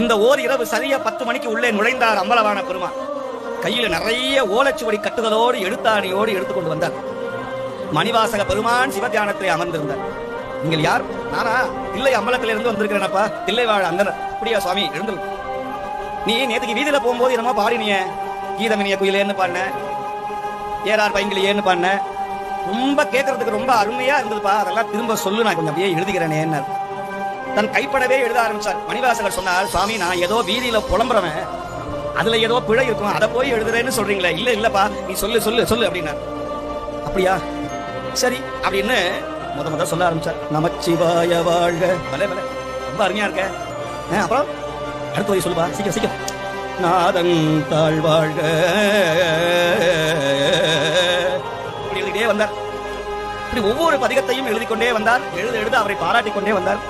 இந்த ஓர் இரவு சரியா 10 மணிக்கு உள்ளே நுழைந்தார் அம்பலவான பெருமான். கையில் நிறைய ஓலைச்சுவடி கட்டுகளோடு எழுத்தாணியோடு எடுத்துக்கொண்டு வந்தார். மணிவாசக பெருமான் சிவத்தியானத்திலே அமர்ந்திருந்தார். நீங்கள் யார்? நானா? இல்லை, அம்பலத்திலிருந்து வந்திருக்கிறேனப்பா. தில்லைவாழ் அந்தனர். அப்படியா சுவாமி, எழுந்து. நீ நேற்றுக்கு வீதியில போகும்போது என்னமோ பாடினிய, கீதமினிய குயிலேன்னு பாடின, ஏறார் பைங்கிலியேன்னு பாடின, ரொம்ப கேட்கறதுக்கு ரொம்ப அருமையா இருந்ததுப்பா. அதெல்லாம் திரும்ப சொல்லு, நான் கொஞ்சம் அப்படியே எழுதிக்கிறேனே. தன் கைப்படவே எழுத ஆரம்பிச்சார். மணிவாசகர் சொன்னார், சுவாமி நான் ஏதோ வீதியில புலம்புறவன், அதுல ஏதோ பிழை இருக்கும், அதை போய் எழுதுறேன்னு சொல்றீங்களே. இல்ல இல்லப்பா, நீ சொல்லு சொல்லு சொல்லு அப்படின்னா. அப்படியா, சரி அப்படின்னு முத சொல்ல ஆரம்பிச்சார். நமச்சிவாய வாழ்க. பலே பலே, ரொம்ப அருமையா இருக்க. அப்புறம் அடுத்த வரி சொல்லுவா, சீக்கிரம் சீக்கிரம். நாதன் தாழ்வாழ்க. இப்படி எழுதிட்டே வந்தார். இப்படி ஒவ்வொரு பதிகத்தையும் எழுதி கொண்டே வந்தார். எழுத எழுத அவரை பாராட்டிக் கொண்டே வந்தார்.